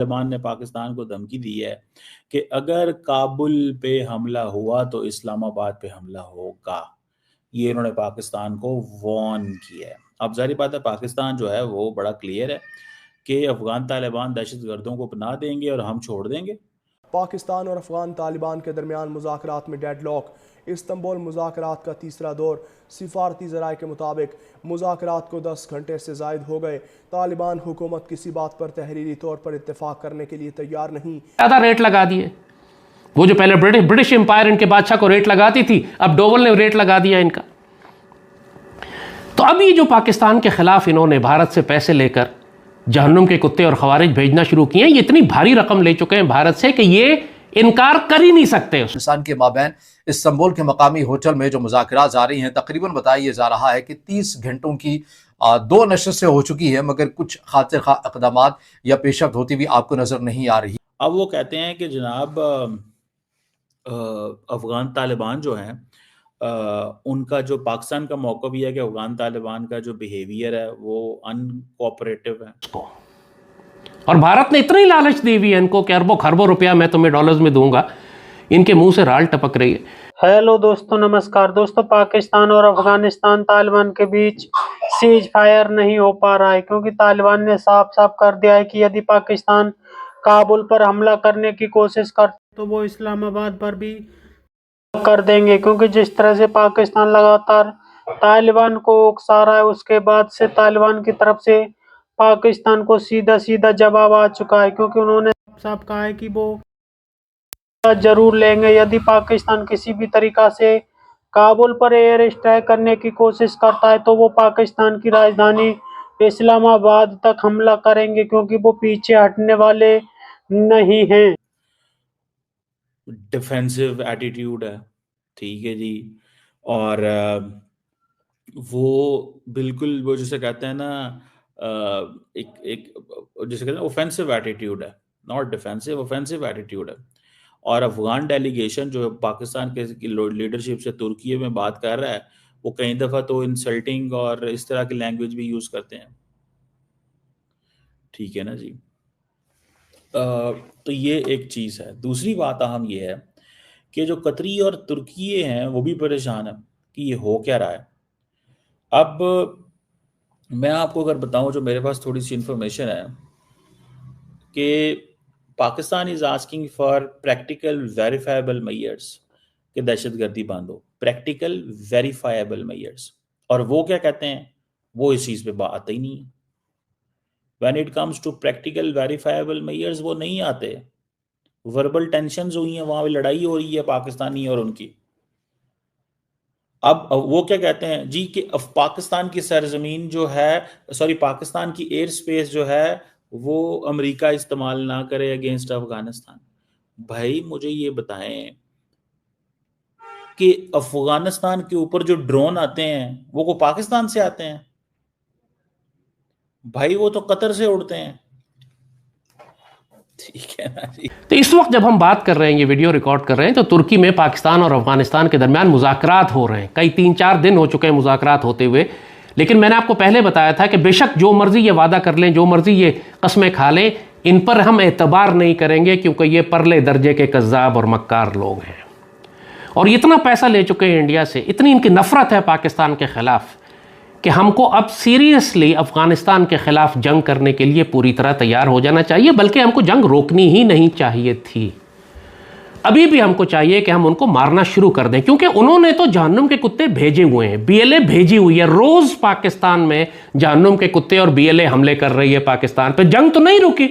तालिबान ने पाकिस्तान को धमकी दी है कि अगर काबुल पे हमला हुआ तो इस्लामाबाद पे हमला होगा। ये इन्होंने पाकिस्तान को वॉर्न किया है। अब जाहिर बात है पाकिस्तान जो है वो बड़ा क्लियर है कि अफगान तालिबान दहशतगर्दों को पनाह देंगे और हम छोड़ देंगे। पाकिस्तान और अफगान तालिबान के दरमियान मुज़ाकरात में डेडलॉक। इस्तंबुल मुज़ाकरात का तीसरा दौर। सिफारती ज़राए के मुताबिक मुज़ाकरात को 10 घंटे से ज़ायद हो गए। तालिबान हुकूमत किसी बात पर तहरीरी तौर पर इत्तेफाक करने के लिए तैयार नहीं। ज़्यादा रेट लगा दिए। वो जो पहले ब्रिटिश एम्पायर इनके बादशाह को रेट लगाती थी, अब डोवल ने रेट लगा दिया इनका। तो अब ये जो पाकिस्तान के खिलाफ इन्होंने भारत से पैसे लेकर जहन्नुम के कुत्ते और खवारिज भेजना शुरू किए हैं, ये इतनी भारी रकम ले चुके हैं भारत से कि ये इनकार कर ही नहीं सकते। पाकिस्तान के माबैन इस्तांबुल के मकामी होटल में जो मुज़ाकरात जारी हैं, तकरीबन बताया जा रहा है कि 30 घंटों की 2 नशस्तें हो चुकी है, मगर कुछ खातिर खा इक़दामात या पेशरफ्त होती हुई आपको नजर नहीं आ रही। अब वो कहते हैं कि जनाब अफगान तालिबान जो हैं उनका जो पाकिस्तान का मौका भी है कि अफगान तालिबान का जो बिहेवियर है वो अनकोऑपरेटिव है। और भारत ने इतनी लालच दी हुई है इनको कि अरबों खरबों रुपया मैं तुम्हें डॉलर्स में दूंगा। इनके मुंह से राल टपक रही है। हेलो दोस्तों, नमस्कार दोस्तों। पाकिस्तान और अफगानिस्तान तालिबान के बीच सीज फायर नहीं हो पा रहा है, क्योंकि तालिबान ने साफ साफ कर दिया है कि यदि पाकिस्तान काबुल पर हमला करने की कोशिश कर तो वो इस्लामाबाद पर भी कर देंगे। क्योंकि जिस तरह से पाकिस्तान लगातार तालिबान को उकसा रहा है, उसके बाद से तालिबान की तरफ से पाकिस्तान को सीधा सीधा जवाब आ चुका है, क्योंकि उन्होंने साफ कहा है कि वो जरूर लेंगे। यदि पाकिस्तान किसी भी तरीका से काबुल पर एयर स्ट्राइक करने की कोशिश करता है तो वो पाकिस्तान की राजधानी इस्लामाबाद तक हमला करेंगे, क्योंकि वो पीछे हटने वाले नहीं हैं। डिफेंसिव एटीट्यूड है, ठीक है जी। और वो बिल्कुल वो जिसे कहते हैं ना एक जिसे कहते हैं ऑफेंसिव एटीट्यूड है, नॉट डिफेंसिव, ऑफेंसिव एटीट्यूड है। और अफगान डेलीगेशन जो पाकिस्तान के लीडरशिप से तुर्की में बात कर रहा है, वो कई दफ़ा तो इंसल्टिंग और इस तरह की लैंग्वेज भी यूज़ करते हैं, ठीक है ना जी। तो ये एक चीज़ है। दूसरी बात अहम ये है कि जो कतरी और तुर्की हैं वो भी परेशान है कि ये हो क्या रहा है। अब मैं आपको अगर बताऊं, जो मेरे पास थोड़ी सी इंफॉर्मेशन है कि Pakistan is asking for practical verifiable measures कि दहशतगर्दी बंद हो, प्रैक्टिकल वेरीफाइबल मेजर्स। और वो क्या कहते हैं, वो इस चीज़ पे बात आते ही नहीं है। When it comes to practical verifiable measures वो नहीं आते। वर्बल टेंशन्स हुई हैं, वहां पे लड़ाई हो रही है पाकिस्तानी और उनकी। अब वो क्या कहते हैं जी कि पाकिस्तान की सरजमीन जो है, सॉरी पाकिस्तान की एयर स्पेस जो है वो अमेरिका इस्तेमाल ना करे अगेंस्ट अफगानिस्तान। भाई मुझे ये बताएं कि अफगानिस्तान के ऊपर जो ड्रोन आते हैं वो पाकिस्तान से आते हैं? भाई वो तो कतर से उड़ते हैं, ठीक है ना जी। तो इस वक्त जब हम बात कर रहे हैं, ये वीडियो रिकॉर्ड कर रहे हैं, तो तुर्की में पाकिस्तान और अफगानिस्तान के दरमियान मुज़ाकरात हो रहे हैं। कई 3-4 दिन हो चुके हैं मुज़ाकरात होते हुए। लेकिन मैंने आपको पहले बताया था कि बेशक जो मर्जी ये वादा कर लें, जो मर्जी ये कस्में खा लें, इन पर हम एतबार नहीं करेंगे, क्योंकि ये परले दर्जे के कज़्ज़ाब और मक्कार लोग हैं। और इतना पैसा ले चुके हैं इंडिया से, इतनी इनकी नफरत है पाकिस्तान के खिलाफ कि हमको अब सीरियसली अफगानिस्तान के खिलाफ जंग करने के लिए पूरी तरह तैयार हो जाना चाहिए। बल्कि हमको जंग रोकनी ही नहीं चाहिए थी। अभी भी हमको चाहिए कि हम उनको मारना शुरू कर दें, क्योंकि उन्होंने तो जहन्नुम के कुत्ते भेजे हुए हैं, बीएलए भेजी हुई है। रोज पाकिस्तान में जहन्नुम के कुत्ते और बीएलए हमले कर रही है पाकिस्तान पर। जंग तो नहीं रुकी।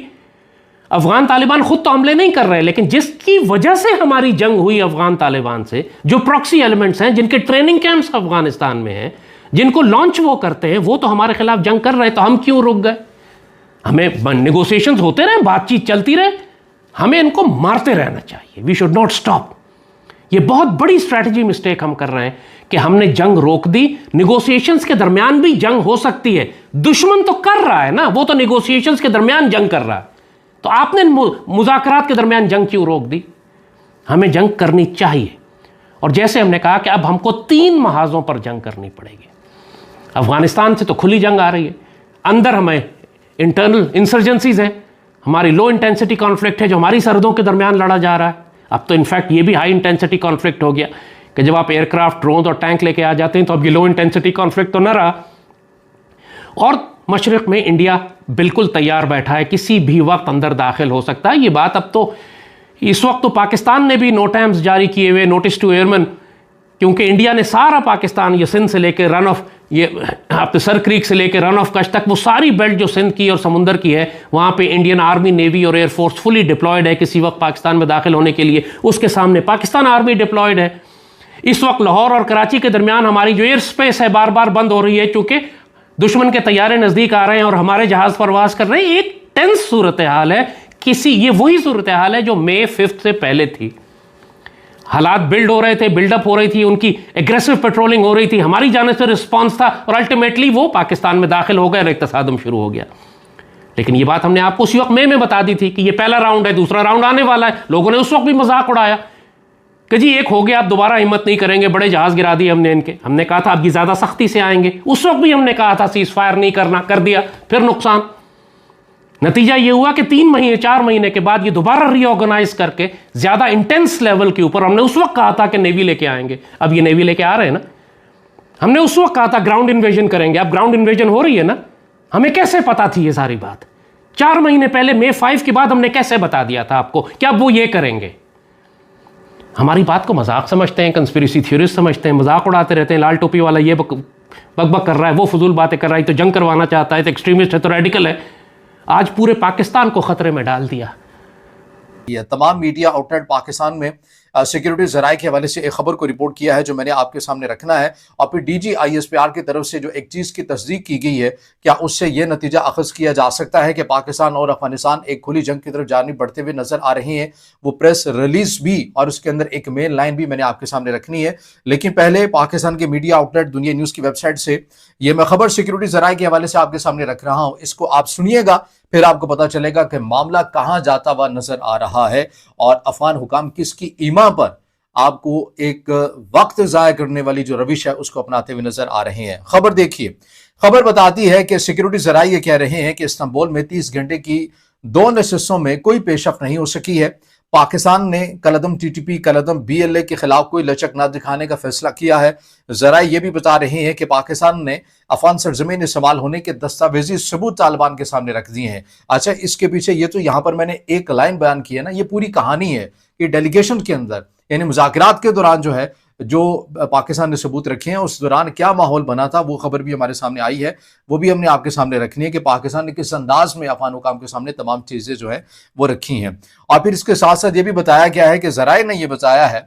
अफगान तालिबान खुद तो हमले नहीं कर रहे, लेकिन जिसकी वजह से हमारी जंग हुई अफगान तालिबान से, जो प्रॉक्सी एलिमेंट्स हैं, जिनके ट्रेनिंग कैंप्स अफगानिस्तान में हैं, जिनको लॉन्च वो करते हैं, वो तो हमारे खिलाफ जंग कर रहे। तो हम क्यों रुक गए? हमें नेगोशिएशंस होते रहे, बातचीत चलती रहे, हमें इनको मारते रहना चाहिए। We should not stop. ये बहुत बड़ी स्ट्रैटेजी मिस्टेक हम कर रहे हैं कि हमने जंग रोक दी। नेगोशिएशंस के दरमियान भी जंग हो सकती है। दुश्मन तो कर रहा है ना, वो तो नेगोशिएशंस के दरमियान जंग कर रहा है। तो आपने मुज़ाकरात के दरमियान जंग क्यों रोक दी? हमें जंग करनी चाहिए। और जैसे हमने कहा कि अब हमको 3 महाजों पर जंग करनी पड़ेगी। अफगानिस्तान से तो खुली जंग आ रही है, अंदर हमें इंटरनल इंसर्जेंसीज हैं, हमारी लो इंटेंसिटी कॉन्फ्लिक्ट है जो हमारी सरहदों के दरमियान लड़ा जा रहा है। अब तो इनफैक्ट ये भी हाई इंटेंसिटी कॉन्फ्लिक्ट हो गया कि जब आप एयरक्राफ्ट, ड्रोन और टैंक लेके आ जाते हैं तो अब ये लो इंटेंसिटी कॉन्फ्लिक्ट तो न रहा। और मशरिक में इंडिया बिल्कुल तैयार बैठा है, किसी भी वक्त अंदर दाखिल हो सकता है। ये बात अब तो इस वक्त तो पाकिस्तान ने भी नोटैम्स जारी किए हुए, नोटिस टू एयरमैन, क्योंकि इंडिया ने सारा पाकिस्तान, ये सिंध से लेकर रन ऑफ, ये आप सर क्रीक से लेकर रन ऑफ कच्छ तक, वो सारी बेल्ट जो सिंध की और समुंदर की है, वहाँ पे इंडियन आर्मी, नेवी और एयरफोर्स फुली डिप्लॉयड है किसी वक्त पाकिस्तान में दाखिल होने के लिए। उसके सामने पाकिस्तान आर्मी डिप्लॉयड है। इस वक्त लाहौर और कराची के दरमियान हमारी जो एयर स्पेस है बार बार बंद हो रही है, क्योंकि दुश्मन के तैयारे नज़दीक आ रहे हैं और हमारे जहाज़ परवाज कर रहे हैं। एक टेंस सूरत हाल है, ये वही सूरत हाल है जो मई 5 से पहले थी। हालात बिल्ड हो रहे थे, बिल्डअप हो रही थी, उनकी एग्रेसिव पेट्रोलिंग हो रही थी, हमारी जाने से रिस्पॉन्स था और अल्टीमेटली वो पाकिस्तान में दाखिल हो गए और एक तसादम शुरू हो गया। लेकिन ये बात हमने आपको उसी वक्त मई में बता दी थी कि ये पहला राउंड है, दूसरा राउंड आने वाला है। लोगों ने उस वक्त भी मजाक उड़ाया कि जी एक हो गया, आप दोबारा हिम्मत नहीं करेंगे, बड़े जहाज गिरा दिए हमने इनके। हमने कहा था अब ये ज़्यादा सख्ती से आएंगे। उस वक्त भी हमने कहा था सीज फायर नहीं करना, कर दिया, फिर नुकसान। नतीजा ये हुआ कि 3 महीने 4 महीने के बाद ये दोबारा रीऑर्गेनाइज करके ज़्यादा इंटेंस लेवल के ऊपर, हमने उस वक्त कहा था कि नेवी लेके आएंगे, अब ये नेवी लेके आ रहे हैं ना। हमने उस वक्त कहा था ग्राउंड इन्वेजन करेंगे, अब ग्राउंड इन्वेजन हो रही है ना। हमें कैसे पता थी ये सारी बात? 4 महीने पहले मई 5 के बाद हमने कैसे बता दिया था आपको कि अब वो ये करेंगे? हमारी बात को मजाक समझते हैं, कंस्पिरेसी थ्योरिस्ट समझते हैं, मजाक उड़ाते रहते हैं। लाल टोपी वाला ये बक बक कर रहा है, वो फजूल बातें कर रहा है, तो जंग करवाना चाहता है, तो एक्सट्रीमिस्ट है, तो रेडिकल है। आज पूरे पाकिस्तान को खतरे में डाल दिया। ये तमाम मीडिया आउटलेट पाकिस्तान में सिक्योरिटी जराये के हवाले से एक खबर को रिपोर्ट किया है जो मैंने आपके सामने रखना है। और फिर DGISPR की तरफ से जो एक चीज़ की तस्दीक की गई है, क्या उससे यह नतीजा अखज़ किया जा सकता है कि पाकिस्तान और अफगानिस्तान एक खुली जंग की तरफ जानी बढ़ते हुए नजर आ रहे हैं। वो प्रेस रिलीज भी और उसके अंदर एक मेन लाइन भी मैंने आपके सामने रखनी है। लेकिन पहले पाकिस्तान के मीडिया आउटलेट दुनिया न्यूज़ की वेबसाइट से ये मैं खबर सिक्योरिटी जराये के हवाले से आपके सामने रख रहा हूँ। इसको आप सुनिएगा, फिर आपको पता चलेगा कि मामला कहाँ जाता हुआ नजर आ रहा है और अफगान हुकाम किसकी ईमा पर आपको एक वक्त जाया करने वाली जो रविश है उसको अपनाते हुए नजर आ रहे हैं। खबर देखिए, खबर बताती है कि सिक्योरिटी जराये ये कह रहे हैं कि इस्तांबुल में 30 घंटे की 2 नशिस्तों में कोई पेशरफ्त नहीं हो सकी है। पाकिस्तान ने कलदम TTP, कलदम BLA के खिलाफ कोई लचक न दिखाने का फैसला किया है। जराये ये भी बता रहे हैं कि पाकिस्तान ने अफगान सरजमीन इस्तेमाल होने के दस्तावेजी सबूत तालिबान के सामने रख दिए हैं। अच्छा, इसके पीछे ये तो यहाँ पर मैंने एक लाइन बयान की है ना, ये पूरी कहानी है कि डेलीगेशन के अंदर यानी मुज़ाकरात के दौरान जो है, जो पाकिस्तान ने सबूत रखे हैं, उस दौरान क्या माहौल बना था वो खबर भी हमारे सामने आई है। वो भी हमने आपके सामने रखनी है कि पाकिस्तान ने किस अंदाज में अफगान हुकाम के सामने तमाम चीज़ें जो है वो रखी हैं। और फिर इसके साथ साथ ये भी बताया गया है कि जराये ने यह बताया है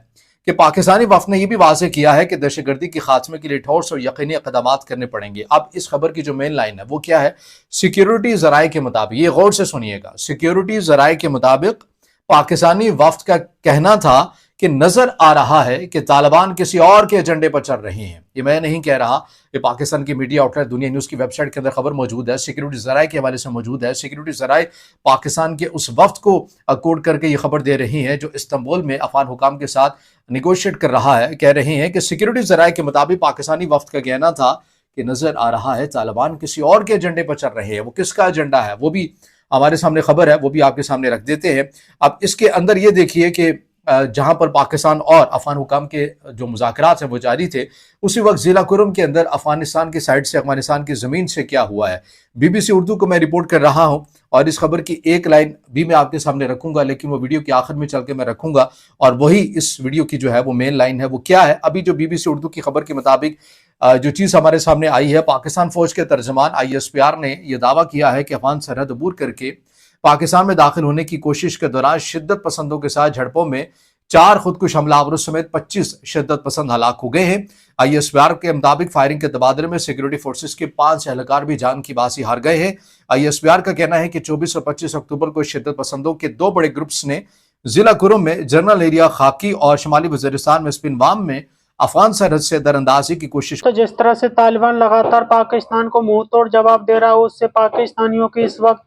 कि पाकिस्तानी वफ़द ने यह भी वाज़ेह किया है कि दहशतगर्दी के खात्मे के लिए ठोस और यकीनी इक़दामात करने पड़ेंगे। अब इस खबर की जो मेन लाइन है वो क्या है? सिक्योरिटी जराये के मुताबिक, ये गौर से सुनिएगा, सिक्योरिटी जराये के मुताबिक पाकिस्तानी वफ़द का कहना था कि नजर आ रहा है कि तालिबान किसी और के एजेंडे पर चल रहे हैं। ये मैं नहीं कह रहा, ये पाकिस्तान की मीडिया आउटलेट दुनिया न्यूज़ की वेबसाइट के अंदर खबर मौजूद है, सिक्योरिटी जराये के हवाले से मौजूद है। सिक्योरिटी जराये पाकिस्तान के उस वफ्द को कोट करके ये खबर दे रही हैं जो इस्तांबुल में अफगान हुकाम के साथ निगोशिएट कर रहा है। कह रहे हैं कि सिक्योरिटी जराये के मुताबिक पाकिस्तानी वफ्द का कहना था कि नजर आ रहा है तालिबान किसी और के एजेंडे पर चल रहे हैं। वो किसका एजेंडा है वो भी हमारे सामने खबर है, वो भी आपके सामने रख देते हैं। अब इसके अंदर ये देखिए कि जहां पर पाकिस्तान और अफगान हुकाम के जो मुज़ाकरात हैं वो जारी थे, उसी वक्त ज़िला कुरम के अंदर अफगानिस्तान की साइड से, अफगानिस्तान की ज़मीन से क्या हुआ है। BBC उर्दू को मैं रिपोर्ट कर रहा हूं और इस खबर की एक लाइन भी मैं आपके सामने रखूंगा, लेकिन वो वीडियो के आखिर में चल के मैं रखूंगा और वही इस वीडियो की जो है वो मेन लाइन है। वो क्या है? अभी जो BBC उर्दू की खबर के मुताबिक जो चीज़ हमारे सामने आई है, पाकिस्तान फौज के तर्जमान ISPR ने यह दावा किया है कि अफगान सरहद अबूर करके पाकिस्तान में दाखिल होने की कोशिश के दौरान शिद्दत पसंदों के साथ झड़पों में 4 खुदकुश हमलावरों समेत 25 शिद्दत पसंद हलाक हो गए हैं। ISPR के मुताबिक फायरिंग के तबादले में सिक्योरिटी फोर्सेस के 5 एहलकार भी जान की बाजी हार गए हैं। ISPR का कहना है कि 24 और 25 अक्टूबर को शिद्दत पसंदों के 2 बड़े ग्रुप्स ने जिला कुरुम में, जनरल एरिया खाकी और शुमाली वज़ीरिस्तान में स्पिनवाम में अफगान सरहद से दरअंदाजी की कोशिश। तो जिस तरह से तालिबान लगातार पाकिस्तान को मुंह तोड़ जवाब दे रहा है, उससे पाकिस्तानियों की इस वक्त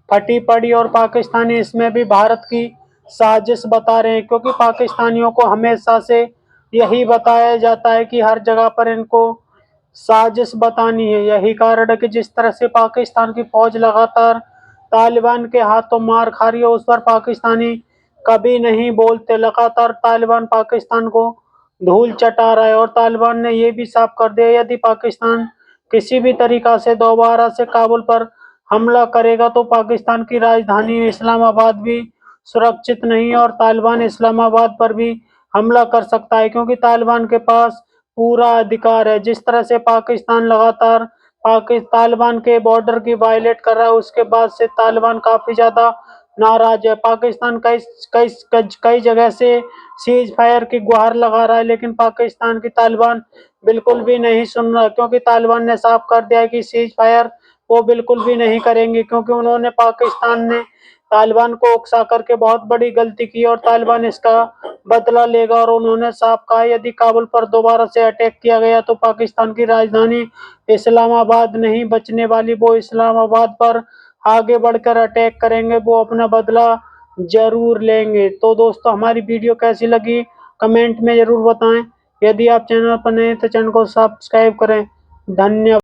फटी पड़ी और पाकिस्तानी इसमें भी भारत की साजिश बता रहे हैं, क्योंकि पाकिस्तानियों को हमेशा से यही बताया जाता है कि हर जगह पर इनको साजिश बतानी है। यही कारण है कि जिस तरह से पाकिस्तान की फौज लगातार तालिबान के हाथों मार खा रही है उस पर पाकिस्तानी कभी नहीं बोलते। लगातार तालिबान पाकिस्तान को धूल चटा रहा है और तालिबान ने ये भी साफ कर दिया यदि पाकिस्तान किसी भी तरीका से दोबारा से काबुल पर हमला करेगा तो पाकिस्तान की राजधानी इस्लामाबाद भी सुरक्षित नहीं है और तालिबान इस्लामाबाद पर भी हमला कर सकता है क्योंकि तालिबान के पास पूरा अधिकार है। जिस तरह से पाकिस्तान लगातार तालिबान के बॉर्डर की वायलेट कर रहा है उसके बाद से तालिबान काफी ज्यादा नाराज है। पाकिस्तान कई कई कई जगह से सीज फायर की गुहार लगा रहा है लेकिन पाकिस्तान की तालिबान बिल्कुल भी नहीं सुन रहा क्योंकि तालिबान ने साफ कर दिया है कि सीज फायर वो बिल्कुल भी नहीं करेंगे क्योंकि उन्होंने पाकिस्तान ने तालिबान को उकसा करके बहुत बड़ी गलती की और तालिबान इसका बदला लेगा और उन्होंने साफ कहा यदि काबुल पर दोबारा से अटैक किया गया तो पाकिस्तान की राजधानी इस्लामाबाद नहीं बचने वाली, वो इस्लामाबाद पर आगे बढ़कर अटैक करेंगे, वो अपना बदला जरूर लेंगे। तो दोस्तों हमारी वीडियो कैसी लगी कमेंट में जरूर बताएं। यदि आप चैनल पर नए हैं तो चैनल को सब्सक्राइब करें। धन्यवाद।